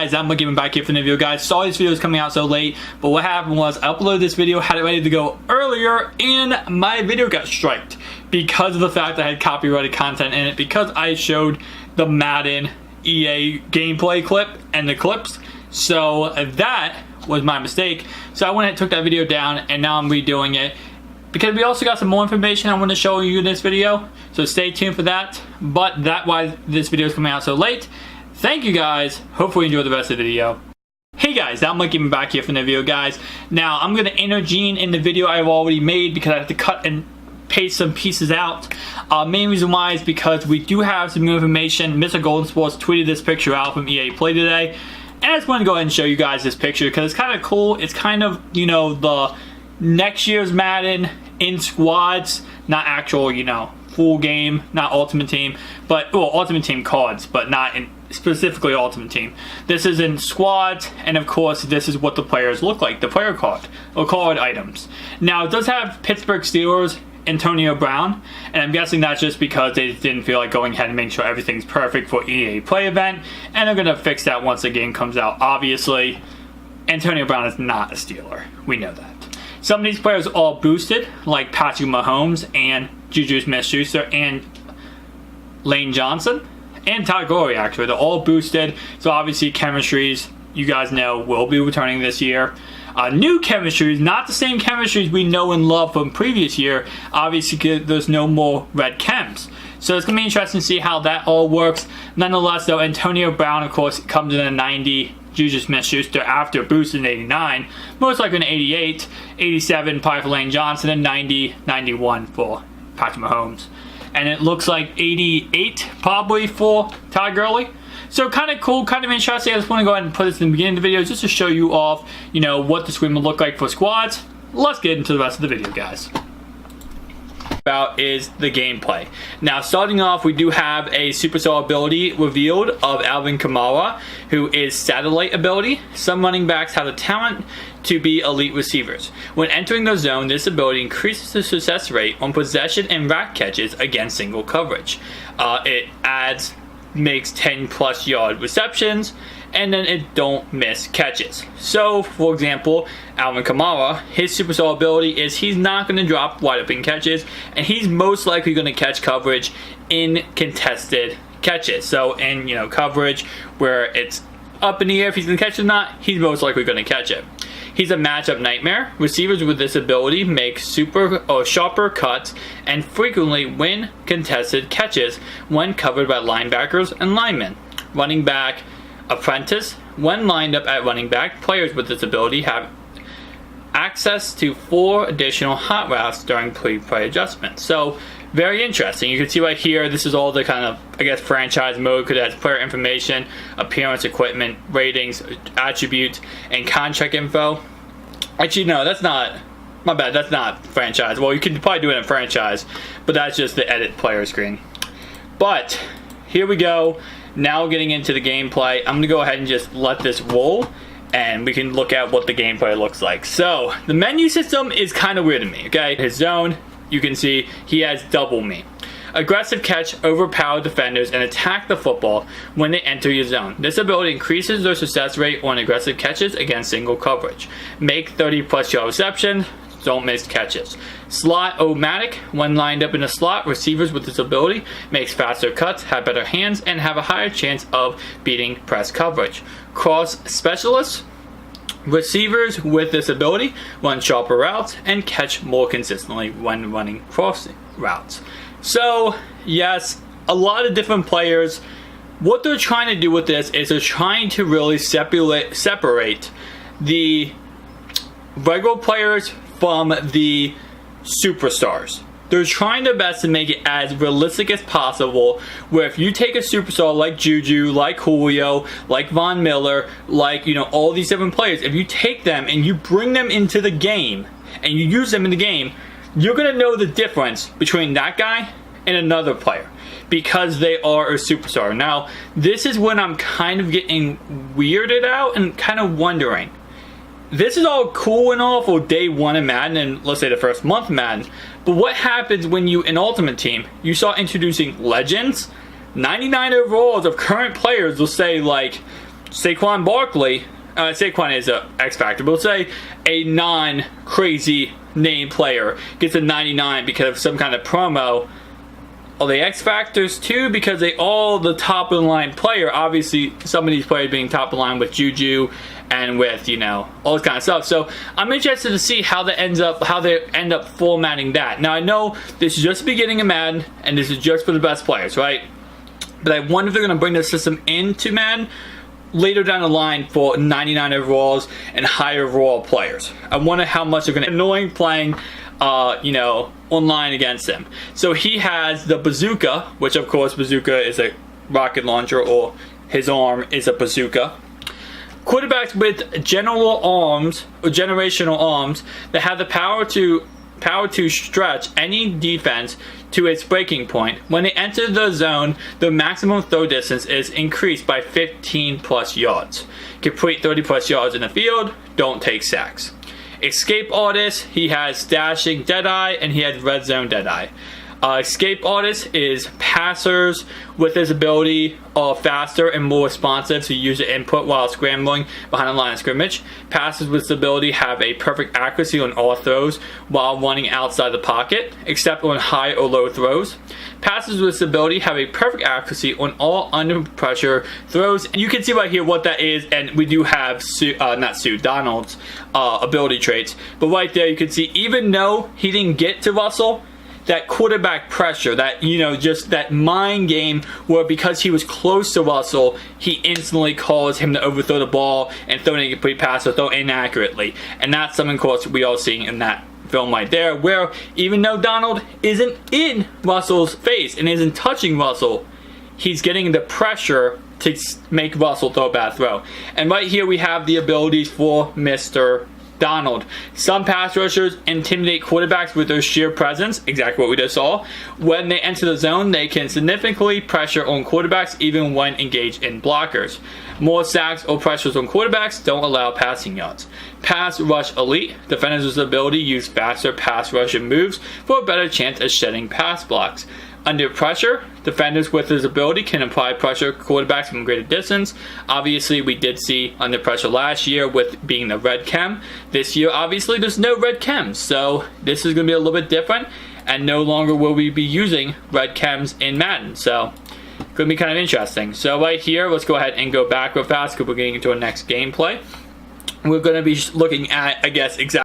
guys, I'm giving back here for the video, guys. Sorry this video is coming out so late, but what happened was I uploaded this video, had it ready to go earlier, and my video got striked because of the fact that I had copyrighted content in it, because I showed the Madden EA gameplay clip and the clips. So that was my mistake. So I went and took that video down, and now I'm redoing it because we also got some more information I want to show you in this video. So stay tuned for that. But that's why this video is coming out so late. Thank you guys. Hopefully you enjoy the rest of the video. Hey guys, I'm giving back here for the video, guys. Now I'm gonna enter Gene in the video I've already made because I have to cut and paste some pieces out. Main reason why is because we do have some new information. Mr. Golden Sports tweeted this picture out from EA Play today, and I just want to go ahead and show you guys this picture because it's kind of cool. It's kind of, you know, the next year's Madden in squads, not actual, you know, full game, not Ultimate Team, but well, Ultimate Team cards, but not in specifically Ultimate Team. This is in squads, and of course this is what the players look like, the player card or card items. Now it does have Pittsburgh Steelers Antonio Brown, and I'm guessing that's just because they didn't feel like going ahead and making sure everything's perfect for EA Play event, and they're gonna fix that once the game comes out. Obviously Antonio Brown is not a Steeler, we know that. Some of these players are all boosted, like Patrick Maholmes and Juju Smith-Schuster and Lane Johnson and Todd Gurley. Actually, they're all boosted, so obviously chemistries, you guys know, will be returning this year. New chemistries, not the same chemistries we know and love from previous year. Obviously there's no more red chems, so it's gonna be interesting to see how that all works. Nonetheless though, Antonio Brown of course comes in a 90, Juju Smith-Schuster after boosted in 89, most likely an 88, 87 probably for Lane Johnson, and 90, 91 for Patrick Mahomes. And it looks like 88 probably for Todd Gurley. So kind of cool, kind of interesting. I just want to go ahead and put this in the beginning of the video just to show you off, you know, what the screen will look like for squads. Let's get into the rest of the video, guys. About is the gameplay. Now starting off, we do have a superstar ability revealed of Alvin Kamara, who is satellite ability. Some running backs have the talent to be elite receivers. When entering the zone, this ability increases the success rate on possession and rack catches against single coverage. It makes 10+ yard receptions, and then it don't miss catches. So for example, Alvin Kamara, his superstar ability is he's not going to drop wide open catches, and he's most likely going to catch coverage in contested catches. So in, you know, coverage where it's up in the air, if he's going to catch it or not, he's most likely going to catch it. He's a matchup nightmare. Receivers with this ability make sharper cuts and frequently win contested catches when covered by linebackers and linemen. Running back apprentice. When lined up at running back, players with this ability have access to 4 additional hot routes during pre-play adjustments. So very interesting. You can see right here, this is all the kind of, I guess, franchise mode, because it has player information, appearance, equipment, ratings, attributes, and contract info. Actually, no, that's not, my bad, that's not franchise. Well, you could probably do it in franchise, but that's just the edit player screen. But here we go. Now getting into the gameplay, I'm going to go ahead and just let this roll, and we can look at what the gameplay looks like. So the menu system is kind of weird to me, okay? His zone, you can see he has double me. Aggressive catch, overpower defenders, and attack the football when they enter your zone. This ability increases their success rate on aggressive catches against single coverage. Make 30+ yard receptions, don't miss catches. Slot-o-matic, when lined up in a slot, receivers with this ability makes faster cuts, have better hands, and have a higher chance of beating press coverage. Cross specialists, receivers with this ability run sharper routes and catch more consistently when running crossing routes. So yes, a lot of different players. What they're trying to do with this is they're trying to really separate the regular players from the superstars. They're trying their best to make it as realistic as possible, where if you take a superstar like Juju, like Julio, like Von Miller, like, you know, all these different players, if you take them and you bring them into the game and you use them in the game, you're going to know the difference between that guy and another player because they are a superstar. Now, this is when I'm kind of getting weirded out and kind of wondering, this is all cool and all for day one in Madden and let's say the first month of Madden, but what happens when you, in Ultimate Team, you start introducing legends, 99 overalls of current players will say like Saquon Barkley, Saquon is a X factor, but we'll say a non-crazy name player gets a 99 because of some kind of promo. Are they X factors too? Because they all the top of the line player. Obviously, some of these players being top of the line with Juju and with, you know, all this kind of stuff. So I'm interested to see how they end up formatting that. Now I know this is just the beginning of Madden, and this is just for the best players, right? But I wonder if they're going to bring the system into Madden later down the line for 99 overalls and higher overall players. I wonder how much they're going to annoying playing, you know, online against him. So he has the bazooka, which of course bazooka is a rocket launcher, or his arm is a bazooka. Quarterbacks with general arms or generational arms that have the power to stretch any defense to its breaking point. When they enter the zone, the maximum throw distance is increased by 15 plus yards. Complete 30 plus yards in the field. Don't take sacks. Escape artist, he has dashing Deadeye, and he has red zone Deadeye. Escape artist is passers with his ability faster and more responsive to user input while scrambling behind the line of scrimmage. Passers with this ability have a perfect accuracy on all throws while running outside the pocket, except on high or low throws. Passers with this ability have a perfect accuracy on all under pressure throws. And you can see right here what that is, and we do have Donald's ability traits. But right there you can see, even though he didn't get to Russell, that quarterback pressure, that, you know, just that mind game where because he was close to Russell, he instantly caused him to overthrow the ball and throw an incomplete pass or throw inaccurately. And that's something, of course, we are seeing in that film right there, where even though Donald isn't in Russell's face and isn't touching Russell, he's getting the pressure to make Russell throw a bad throw. And right here we have the abilities for Mr. Donald. Some pass rushers intimidate quarterbacks with their sheer presence, exactly what we just saw. When they enter the zone, they can significantly pressure on quarterbacks even when engaged in blockers. More sacks or pressures on quarterbacks don't allow passing yards. Pass rush elite, defenders with the ability to use faster pass rushing moves for a better chance at shedding pass blocks. Under pressure, defenders with this ability can apply pressure quarterbacks from a greater distance. Obviously, we did see under pressure last year with being the red chem. This year, obviously, there's no red chems, so this is going to be a little bit different, and no longer will we be using red chems in Madden. So, going to be kind of interesting. So right here, let's go ahead and go back real fast because we're getting into our next gameplay. We're going to be looking at, I guess, exactly